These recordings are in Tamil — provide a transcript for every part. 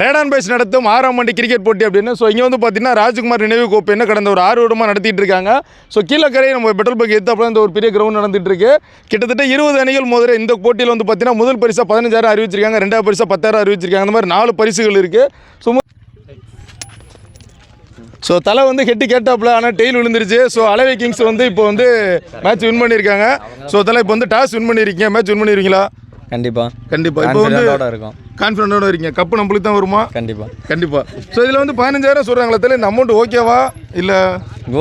ரேடான் பாய்ஸ் நடத்தும் 6ஆம் ஆண்டு கிரிக்கெட் போட்டி அப்படின்னு. ஸோ இங்கே வந்து பார்த்தீங்கன்னா ராஜ்குமார் நினைவு கோப்பை என்ன கடந்த ஒரு 6 வருடமாக நடத்திட்டு இருக்காங்க. ஸோ கீழக்கரை நம்ம பெட்ரோல் பங்க் எடுத்தாப்புல இந்த ஒரு பெரிய கிரவுண்ட் நடந்துட்டு இருக்கு. கிட்டத்தட்ட 20 அணிகள் மோதுற இந்த போட்டியில் வந்து பார்த்தீங்கன்னா முதல் பரிசாக 15,000 அறிவிச்சிருக்காங்க, ரெண்டாவது பரிசாக 10,000 அறிவிச்சிருக்காங்க. அந்த மாதிரி 4 பரிசுகள் இருக்குது. ஸோ தலை வந்து ஹெட்டு கேட்டாப்புல, ஆனால் டெய்ல் விழுந்துருச்சு. ஸோ அலவே கிங்ஸ் வந்து இப்போ வந்து மேட்ச் வின் பண்ணியிருக்காங்க. ஸோ தலை இப்போ வந்து டாஸ் வின் பண்ணியிருக்கீங்க, மேட்ச் வின் பண்ணிடுவீங்களா? கண்டிப்பாக இப்போ வந்து இருக்கும், கான்ஃபிடென்ட்டோட இருக்கீங்க. கப்பு நம்மளுக்கு தான் வருமா? கண்டிப்பாக. ஸோ இதில் வந்து 15,000 சொல்கிறாங்களே தலை, இந்த அமௌண்ட் ஓகேவா இல்லை?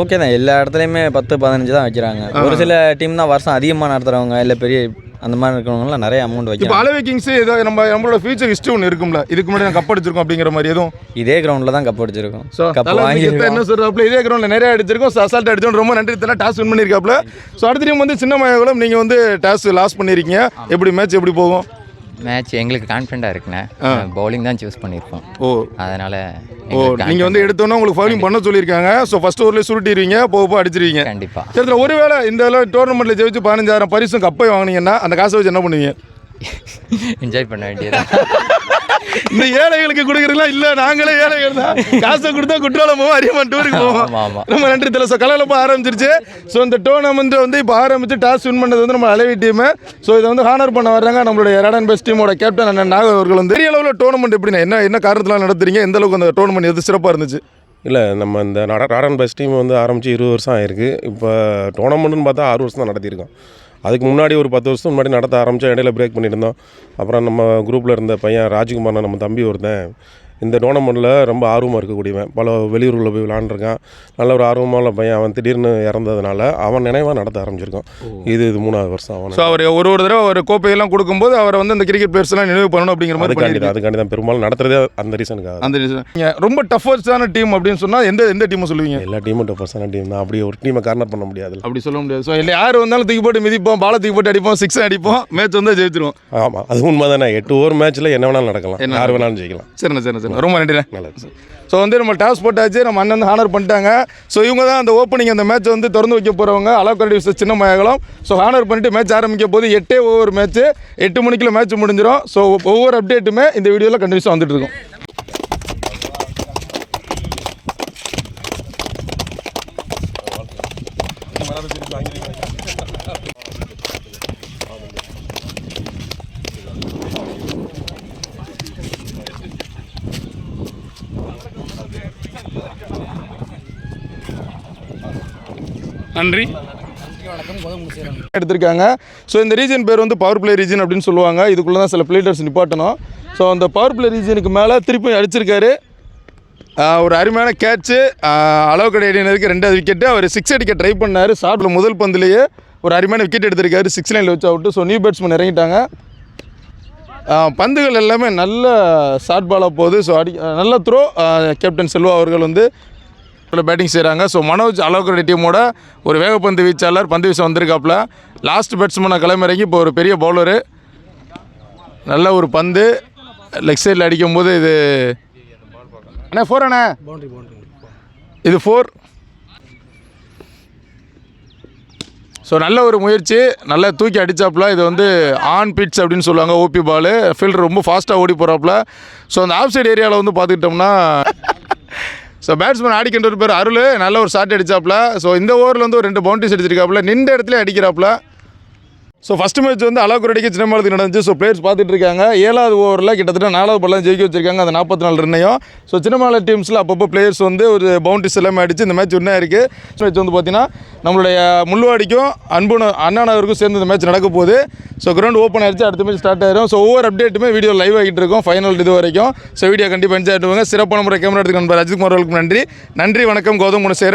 ஓகே தான், எல்லா இடத்துலையுமே 10-15 தான் வைக்கிறாங்க. ஒரு சில டீம் தான் வருஷம் அதிகமாக நடத்துகிறவங்க, இல்லை பெரிய அந்த மாதிரி இருக்கிறவங்களாம் நிறைய அமௌண்ட் வைக்கிறாங்க. இப்போ அலவே கிங்ஸ் ஏதோ நம்மளோட ஃபியூச்சர் ஹிஸ்ட்ரி ஒன்று இருக்கும்ல, இதுக்கு முன்னாடி நான் கப் அடிச்சிருக்கோம் அப்படிங்கிற மாதிரி எதுவும்? இதே கிரவுண்டில் தான் கப் அடிச்சிருக்கோம். ஸோ என்ன சொல்கிறாப்புல, இதே கிரவுண்டில் நிறைய அடிச்சிருக்கோம். ஸோ அசால்ட் அடிச்சோம், ரொம்ப நன்றி தலை, டாஸ் வின் பண்ணியிருக்காப்புல. ஸோ அடுத்த டீம் வந்து சின்ன மயகுளம், நீங்கள் வந்து டாஸ் லாஸ் பண்ணியிருக்கீங்க. எப்படி மேட்ச் எப்படி போகும்? மேட்ச் எங்களுக்கு கான்ஃபிடென்ட்டாக இருக்குண்ணே. பவுலிங் தான் சூஸ் பண்ணியிருக்கோம். அதனால் நீங்கள் வந்து எடுத்தோன்னா உங்களுக்கு ஃபவுலிங் பண்ண சொல்லியிருக்காங்க. ஸோ ஃபஸ்ட் ஓவரில் சுருட்டிடுவீங்க, போக அடிச்சிருவீங்க. கண்டிப்பாக. சரி, ஒருவேளை இந்த டோர்னமெண்ட்டில் ஜெயிச்சு 15,000 பரிசும் கப்பை வாங்கினீங்கன்னா அந்த காசை வச்சு என்ன பண்ணுவீங்க? என்ஜாய் பண்ண வேண்டியது. இந்த ஏழைகளுக்கு கொடுக்குறதுலாம் இல்லை, நாங்களே ஏழைகள் தான். காசை கொடுத்தா குற்றாலம் போவோம், அரியமான் டூருக்கு போவோம். ரொம்ப நன்றி தலை. ஸோ கலகலப்பாக ஆரம்பிச்சிருச்சு. ஸோ இந்த டோர்னமெண்ட் வந்து இப்போ ஆரம்பித்து டாஸ் வின் பண்ணது வந்து நம்ம அலவே டீமு. ஸோ இதை வந்து ஹானர் பண்ண வர்றாங்க நம்மளுடைய ரேடான் பாய்ஸ் டீமோட கேப்டன் அண்ணன் நாக அவர்கள். வந்து பெரிய அளவில் டோர்னமெண்ட் எப்படின்னா என்ன காரணத்தில் நடத்துறீங்க? எந்த அளவுக்கு அந்த டோர்னமெண்ட் எது சிறப்பாக இருந்துச்சு? இல்லை, நம்ம இந்த ரேடான் பாய்ஸ் டீம் வந்து ஆரம்பித்து 20 வருஷம் ஆயிருக்கு. இப்போ டோர்னமெண்ட்டுன்னு பார்த்தா 6 வருஷம் தான் நடத்தியிருக்கோம். அதுக்கு முன்னாடி ஒரு 10 வருஷம் முன்னாடி நடத்த ஆரம்பித்தோம், இடையில பிரேக் பண்ணியிருந்தோம். அப்புறம் நம்ம குரூப்பில் இருந்த பையன் ராஜ்குமார், நம்ம தம்பி ஒருத்தன் இந்த டோர்னமெண்ட்டில் ரொம்ப ஆர்வமாக இருக்கக்கூடியவன், பல வெளியூரில் போய் விளாண்டுருக்கான். நல்ல ஒரு ஆர்வமான பையன். அவன் திடீர்னு இறந்ததுனால அவன் நினைவாக நடத்த ஆரம்பிச்சிருக்கான். இது 3ஆவது வருஷம் அவன். ஸோ அவர் ஒரு தடவை ஒரு கோப்பையெல்லாம் கொடுக்கும்போது அவரை வந்து அந்த கிரிக்கெட் பிளேயர்ஸ்லாம் நினைவு பண்ணணும் அப்படிங்கிற மாதிரி அதுக்காண்டி தான் பெரும்பாலும் நடத்துறதே அந்த ரீசனுக்காக. அந்த ரீசன். நீங்கள் ரொம்ப டஃபஸ்டான டீம் அப்படின்னு சொன்னால் எந்த டீமை சொல்லுவீங்க? எல்லா டீமும் டஃபஸ்டான டீம் தான். அப்படி ஒரு டீமை கார்னர் பண்ண முடியாது, அப்படி சொல்ல முடியாது. ஸோ இல்லை, யார் வந்தாலும் தூக்கி போட்டு மிதிப்போம், பாலை தூக்கி போட்டு அடிப்போம், 6 அடிப்போம், மேட்ச் வந்து ஜெயிச்சிருவோம். ஆமாம், அது உண்மை தானே. 8 ஓவர் மேட்ச்சில் என்ன வேணாலும் நடக்கலாம், யார் வேணாலும் ஜெயிக்கலாம். சரி, ரொம்ப நன்றி. ஸோ வந்து நம்ம டாஸ் போட்டாச்சு, நம்ம அண்ணன் வந்து ஹானர் பண்ணிட்டாங்க. ஸோ இவங்க தான் அந்த ஓப்பனிங் அந்த மேட்ச் வந்து திறந்து வைக்க போகிறவங்க, அலோக்கரடி விசஸ் சின்ன மயகுளம். ஸோ ஹானர் பண்ணிட்டு மேட்ச் ஆரம்பிக்க போது 8 ஓவர் மேட்ச், 8 மணிக்குள்ள மேட்ச் முடிஞ்சிடும். ஸோ ஒவ்வொரு அப்டேட்டுமே இந்த வீடியோவில் கண்டினியூஸாக வந்துட்டு இருக்கும். நன்றி. எடுத்திருக்காங்க. ஸோ இந்த ரீஜன் பேர் வந்து பவர் பிளே ரீஜன் அப்படின்னு சொல்லுவாங்க. இதுக்குள்ளே தான் சில பிளேட்டர்ஸ் நிப்பாட்டணும். ஸோ அந்த பவர் பிளே ரீஜனுக்கு மேலே திருப்பி அடிச்சிருக்காரு. ஒரு அருமையான கேட்ச்சு, அளவுக்கடை அடியினருக்கு 2வது விக்கெட்டு. அவர் 6 அடிக்க ட்ரை பண்ணார். ஷாட்டில் முதல் பந்துலேயே ஒரு அருமையான விக்கெட் எடுத்திருக்காரு, 6 லைனில் வச்சு அவுட்டு. ஸோ நியூ பேட்ஸ்மேன் இறங்கிட்டாங்க. பந்துகள் எல்லாமே நல்ல ஷார்ட் பாலாக போகுது. ஸோ நல்ல த்ரோ. கேப்டன் செல்வா அவர்கள் வந்து பேட்டிங் செய்கிறாங்க. ஸோ மனோஜ் அலோக்கரடி டீமோட ஒரு வேகப்பந்து வீச்சாளர், பந்து வீச வந்திருக்காப்புல. லாஸ்ட் பேட்ஸ்மேனை கிளம்பிறங்கி இப்போ ஒரு பெரிய பவுலரு. நல்ல ஒரு பந்து லெக் சைடில் அடிக்கும்போது இது அண்ணா 4 அண்ணா, இது 4. ஸோ நல்ல ஒரு முயற்சி, நல்லா தூக்கி அடித்தாப்புல. இது வந்து ஆன் பிட்ச் அப்படின்னு சொல்லுவாங்க, ஓபி பால். ஃபீல்டர் ரொம்ப ஃபாஸ்ட்டாக ஓடி போகிறாப்புல. ஸோ அந்த ஆஃப் சைடு ஏரியாவில் வந்து பார்த்துக்கிட்டோம்னா ஸோ பேட்ஸ்மேன் ஆடிக்கின்ற பேர் அருள் நல்ல ஒரு ஷாட் அடித்தாப்புல. ஸோ இந்த ஓவரில் வந்து ஒரு 2 பவுண்டரிஸ் அடிச்சிருக்காப்புல, நின்ற இடத்துல அடிக்கிறாப்புல. ஸோ ஃபஸ்ட்டு மேட்ச் வந்து அலோக்கரடிக்கு சின்னமலத்துக்கு நடந்துச்சு. ஸோ பிளேயர்ஸ் பார்த்துட்டு இருக்காங்க. 7வது ஓவரில் கிட்டத்தட்ட 4வது பால்லாம் ஜெயிக்க வச்சிருக்காங்க, அந்த 44 ரன்னையும். ஸோ சின்னமலை டீம்ஸில் அப்பப்போ பிளேயர்ஸ் வந்து ஒரு பவுண்டரிஸ் எல்லாமே அடிச்சு இந்த மேட்ச் வின்னாக இருக்குது. மேட்ச் வந்து பார்த்தீங்கன்னா நம்மளுடைய முள்ளுவாடிக்கும் அண்ணாநகருக்கும் சேர்ந்து இந்த மேட்ச் நடக்க போகுது. ஸோ கிரவுண்ட் ஓப்பன் ஆயிடுச்சு, அடுத்த மேட்ச் ஸ்டார்ட் ஆயிரும். ஸோ ஒவ்வொரு அப்டேட்டுமே வீடியோ லைவ் ஆகிட்டு இருக்கும் ஃபைனல் இது வரைக்கும். ஸோ வீடியோ கண்டிப்பாக என்ஜாய் பண்ணுவாங்க. சிறப்பான முறை கேமரா எடுத்துக்க நண்பர் ராஜ்குமார் அவர்களுக்கு நன்றி. வணக்கம். கௌதம் குணசேகரன்.